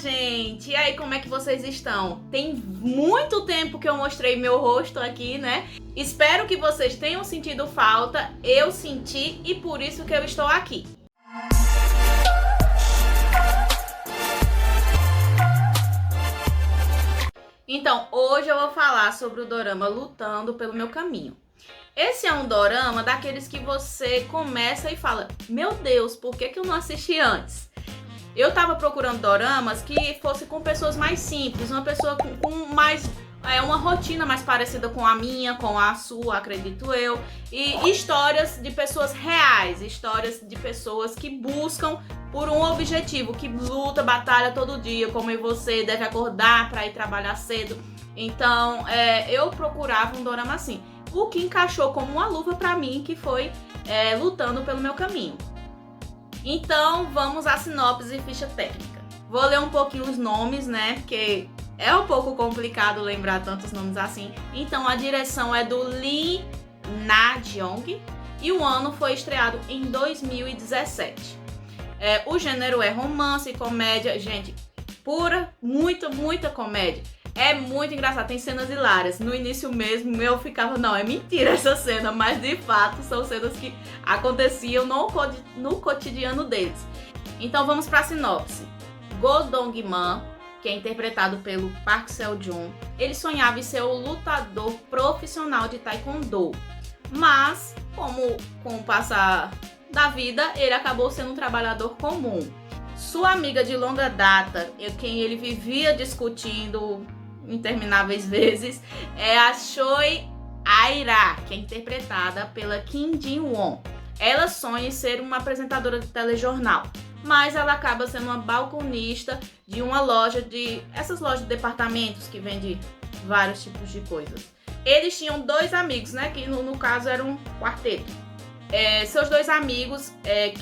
gente! E aí, como é que vocês estão? Tem muito tempo que eu mostrei meu rosto aqui, né? Espero que vocês tenham sentido falta, eu senti e por isso que eu estou aqui. Então, hoje eu vou falar sobre o dorama Lutando pelo Meu Caminho. Esse é um dorama daqueles que você começa e fala: meu Deus, por que eu não assisti antes? Eu tava procurando doramas que fosse com pessoas mais simples, uma pessoa com mais uma rotina mais parecida com a minha, com a sua, acredito eu, e histórias de pessoas reais, histórias de pessoas que buscam por um objetivo, que luta, batalha todo dia, como eu e você, deve acordar para ir trabalhar cedo. Então, eu procurava um dorama assim. O que encaixou como uma luva para mim, que foi Lutando pelo Meu Caminho. Então, vamos à sinopse e ficha técnica. Vou ler um pouquinho os nomes, né? Porque é um pouco complicado lembrar tantos nomes assim. Então, a direção é do Lee Na-jeong e o ano foi estreado em 2017. O gênero é romance e comédia. Gente, pura, muita comédia. É muito engraçado, tem cenas hilárias. No início mesmo eu ficava, não, é mentira essa cena, mas de fato são cenas que aconteciam no cotidiano deles. Então vamos pra sinopse. Go Dong-man, que é interpretado pelo Park Seo-joon, ele sonhava em ser o lutador profissional de taekwondo. Mas, como com o passar da vida, ele acabou sendo um trabalhador comum. Sua amiga de longa data, quem ele vivia discutindo intermináveis vezes, é a Choi Aira, que é interpretada pela Kim Jin-won. Ela sonha em ser uma apresentadora de telejornal, mas ela acaba sendo uma balconista de uma loja essas lojas de departamentos que vende vários tipos de coisas. Eles tinham dois amigos, né, que no caso eram um quarteto. Seus dois amigos,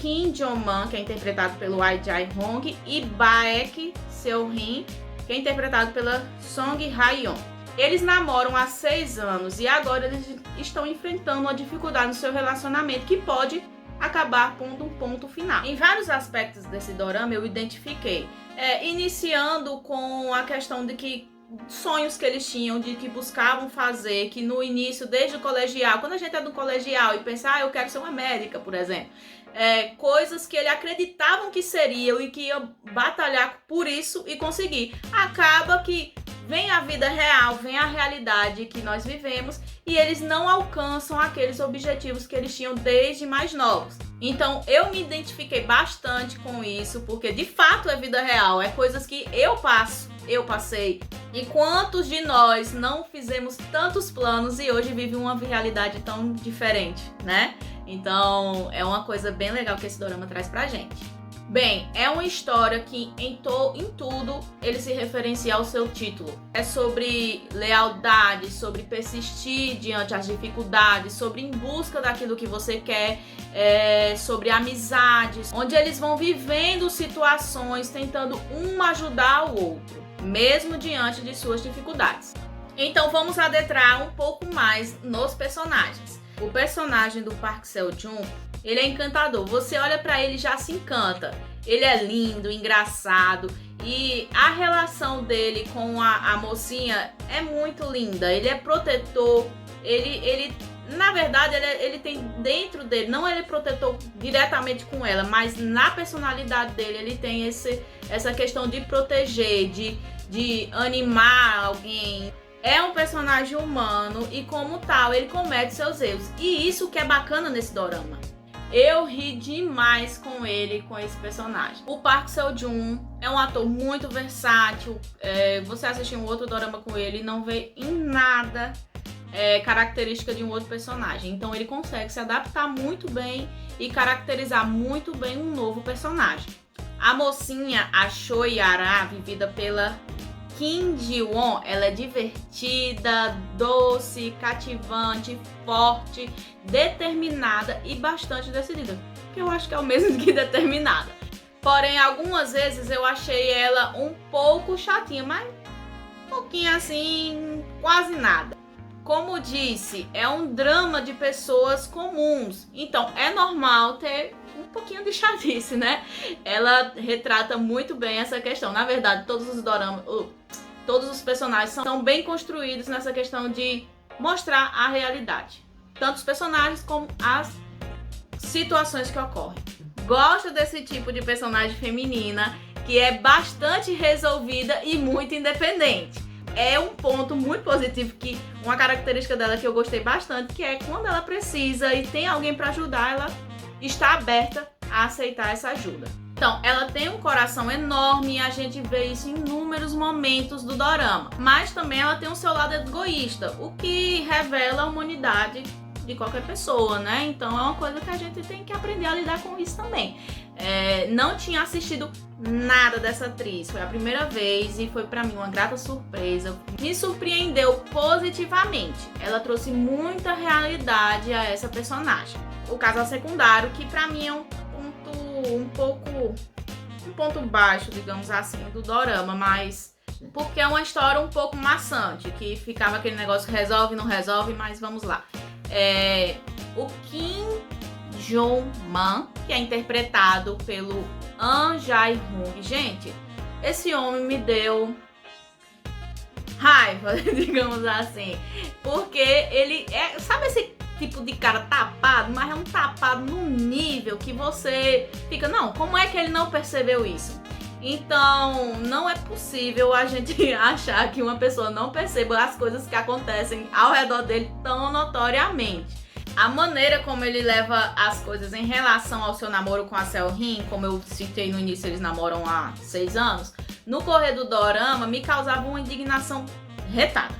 Kim Jong-man, que é interpretado pelo Ai Jae-hong, e Baek Seo-rin, que é interpretado pela Song Ha-yeon. Eles namoram há 6 anos e agora eles estão enfrentando uma dificuldade no seu relacionamento que pode acabar pondo um ponto final. Em vários aspectos desse dorama eu identifiquei, iniciando com a questão de que sonhos que eles tinham, de que buscavam fazer, que no início, desde o colegial, quando a gente é do colegial e pensa, eu quero ser uma médica, por exemplo, coisas que ele acreditavam que seriam e que iam batalhar por isso e conseguir. Acaba que vem a vida real, vem a realidade que nós vivemos e eles não alcançam aqueles objetivos que eles tinham desde mais novos. Então eu me identifiquei bastante com isso, porque de fato é vida real, é coisas que eu passei. E quantos de nós não fizemos tantos planos e hoje vive uma realidade tão diferente, né? Então é uma coisa bem legal que esse dorama traz pra gente. Bem, é uma história que em tudo ele se referencia ao seu título. É sobre lealdade, sobre persistir diante das dificuldades, sobre em busca daquilo que você quer, sobre amizades, onde eles vão vivendo situações, tentando um ajudar o outro, mesmo diante de suas dificuldades. Então vamos adentrar um pouco mais nos personagens. O personagem do Park Seo-joon, ele é encantador. Você olha pra ele e já se encanta. Ele é lindo, engraçado e a relação dele com a mocinha é muito linda. Ele é protetor, ele na verdade, ele tem dentro dele, não ele é protetor diretamente com ela, mas na personalidade dele ele tem essa questão de proteger, de animar alguém. É um personagem humano e como tal ele comete seus erros. E isso que é bacana nesse dorama. Eu ri demais com ele, com esse personagem. O Park Seo-joon é um ator muito versátil. Você assistir um outro dorama com ele e não vê em nada característica de um outro personagem. Então ele consegue se adaptar muito bem e caracterizar muito bem um novo personagem. A mocinha, a Choi Ara, vivida pela Kim Ji-won, ela é divertida, doce, cativante, forte, determinada e bastante decidida. Que eu acho que é o mesmo que determinada. Porém, algumas vezes eu achei ela um pouco chatinha, mas um pouquinho assim, quase nada. Como disse, é um drama de pessoas comuns. Então, é normal ter um pouquinho de chatice, né? Ela retrata muito bem essa questão. Na verdade, todos os doramas, todos os personagens são bem construídos nessa questão de mostrar a realidade. Tanto os personagens como as situações que ocorrem. Gosto desse tipo de personagem feminina que é bastante resolvida e muito independente. É um ponto muito positivo, que uma característica dela que eu gostei bastante, que é quando ela precisa e tem alguém para ajudar, ela está aberta a aceitar essa ajuda. Então, ela tem um coração enorme e a gente vê isso em inúmeros momentos do dorama. Mas também ela tem o seu lado egoísta, o que revela a humanidade de qualquer pessoa, né? Então é uma coisa que a gente tem que aprender a lidar com isso também. Não tinha assistido nada dessa atriz, foi a primeira vez e foi pra mim uma grata surpresa. Me surpreendeu positivamente. Ela trouxe muita realidade a essa personagem. O casal secundário, que pra mim é um ponto baixo, digamos assim, do dorama, mas porque é uma história um pouco maçante, que ficava aquele negócio resolve, não resolve, mas vamos lá. O Kim Jong-man, que é interpretado pelo An Jae-hoon. Gente, esse homem me deu raiva, digamos assim, porque ele sabe esse tipo de cara tapado, mas é um tapado num nível que você fica, não, como é que ele não percebeu isso? Então, não é possível a gente achar que uma pessoa não perceba as coisas que acontecem ao redor dele tão notoriamente. A maneira como ele leva as coisas em relação ao seu namoro com a Seo-rin, como eu citei no início, eles namoram há 6 anos, no correr do dorama me causava uma indignação retada.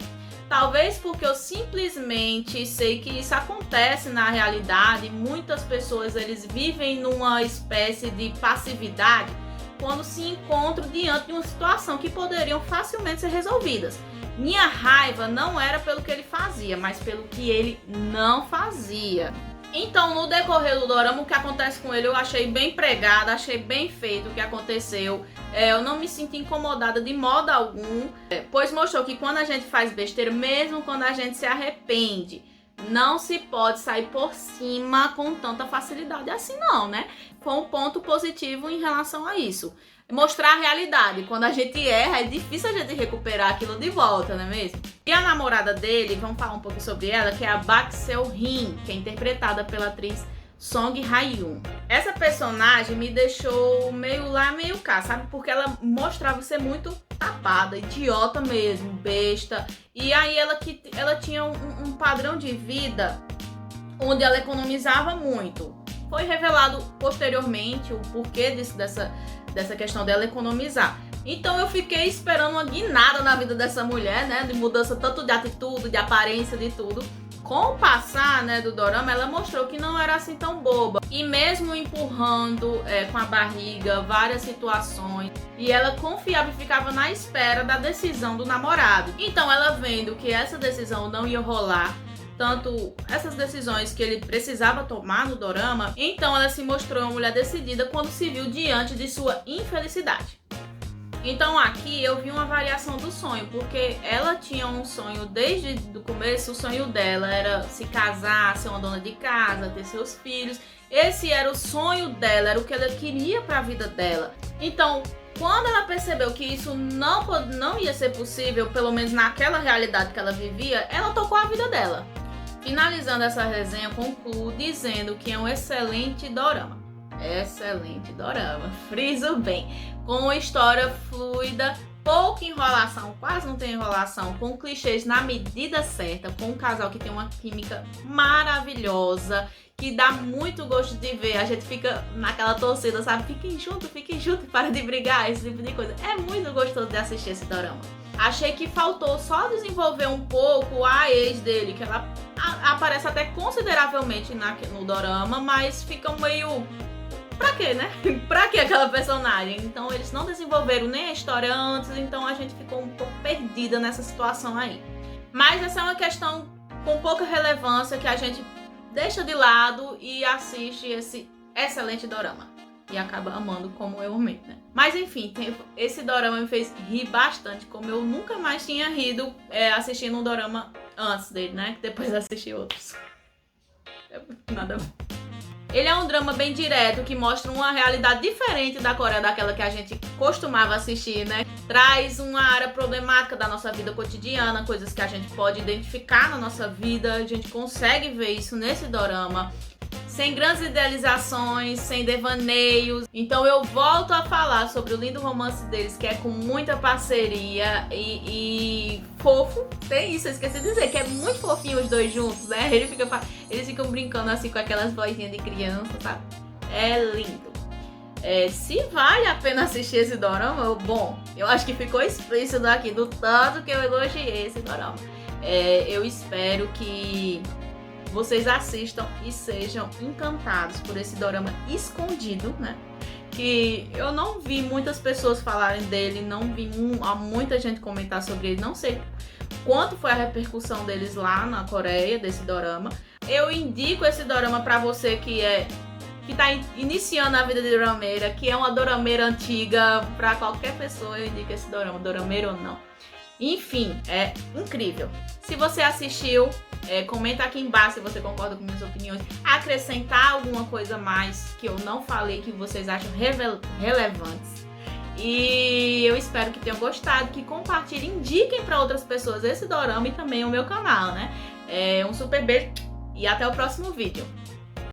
Talvez porque eu simplesmente sei que isso acontece na realidade. Muitas pessoas, eles vivem numa espécie de passividade quando se encontram diante de uma situação que poderiam facilmente ser resolvidas. Minha raiva não era pelo que ele fazia, mas pelo que ele não fazia. Então, no decorrer do dorama, o que acontece com ele eu achei bem pregado, achei bem feito o que aconteceu. Eu não me sinto incomodada de modo algum, pois mostrou que quando a gente faz besteira, mesmo quando a gente se arrepende, não se pode sair por cima com tanta facilidade assim não, né? Foi um ponto positivo em relação a isso. Mostrar a realidade. Quando a gente erra, é difícil a gente recuperar aquilo de volta, não é mesmo? E a namorada dele, vamos falar um pouco sobre ela, que é a Bak Seo-rin, que é interpretada pela atriz Song Hae-yoon. Essa personagem me deixou meio lá, meio cá, sabe? Porque ela mostrava ser muito tapada, idiota mesmo, besta. E aí ela tinha um padrão de vida onde ela economizava muito. Foi revelado posteriormente o porquê dessa questão dela economizar. Então eu fiquei esperando uma guinada na vida dessa mulher, né? De mudança tanto de atitude, de aparência, de tudo. Com o passar, né, do dorama, ela mostrou que não era assim tão boba. E mesmo empurrando com a barriga várias situações, e ela confiava e ficava na espera da decisão do namorado. Então ela vendo que essa decisão não ia rolar, tanto essas decisões que ele precisava tomar no dorama, então ela se mostrou uma mulher decidida quando se viu diante de sua infelicidade. Então aqui eu vi uma variação do sonho, porque ela tinha um sonho desde o começo. O sonho dela era se casar, ser uma dona de casa, ter seus filhos. Esse era o sonho dela, era o que ela queria para a vida dela. Então, quando ela percebeu que isso não ia ser possível, pelo menos naquela realidade que ela vivia, ela tocou a vida dela. Finalizando essa resenha, concluo dizendo que é um excelente dorama. Excelente dorama, friso bem, com uma história fluida, pouca enrolação, quase não tem enrolação, com clichês na medida certa, com um casal que tem uma química maravilhosa, que dá muito gosto de ver. A gente fica naquela torcida, sabe? Fiquem juntos, para de brigar, esse tipo de coisa. É muito gostoso de assistir esse dorama. Achei que faltou só desenvolver um pouco a ex dele, que ela aparece até consideravelmente no dorama, mas fica meio... Pra quê, né? Pra que aquela personagem? Então eles não desenvolveram nem a história antes, então a gente ficou um pouco perdida nessa situação aí. Mas essa é uma questão com pouca relevância que a gente deixa de lado e assiste esse excelente dorama. E acaba amando como eu amei, né? Mas enfim, esse dorama me fez rir bastante, como eu nunca mais tinha rido assistindo um dorama antes dele, né? Depois assisti outros. Nada a ver. Ele é um drama bem direto, que mostra uma realidade diferente da Coreia, daquela que a gente costumava assistir, né? Traz uma área problemática da nossa vida cotidiana, coisas que a gente pode identificar na nossa vida, a gente consegue ver isso nesse dorama. Sem grandes idealizações, sem devaneios. Então eu volto a falar sobre o lindo romance deles, que é com muita parceria e fofo. Tem isso, eu esqueci de dizer, que é muito fofinho os dois juntos, né? Eles ficam brincando assim com aquelas vozinhas de criança, sabe? É lindo. Se vale a pena assistir esse dorama, bom, eu acho que ficou explícito aqui do tanto que eu elogiei esse dorama. Eu espero que vocês assistam e sejam encantados por esse dorama escondido, né? Que eu não vi muitas pessoas falarem dele, não vi muita gente comentar sobre ele, não sei quanto foi a repercussão deles lá na Coreia, desse dorama. Eu indico esse dorama pra você que tá iniciando a vida de dorameira, que é uma dorameira antiga, pra qualquer pessoa eu indico esse dorama, dorameira ou não. Enfim, é incrível. Se você assistiu, comenta aqui embaixo se você concorda com minhas opiniões. Acrescentar alguma coisa mais que eu não falei que vocês acham relevantes. E eu espero que tenham gostado, que compartilhem, indiquem para outras pessoas esse dorama e também o meu canal, né? Um super beijo e até o próximo vídeo.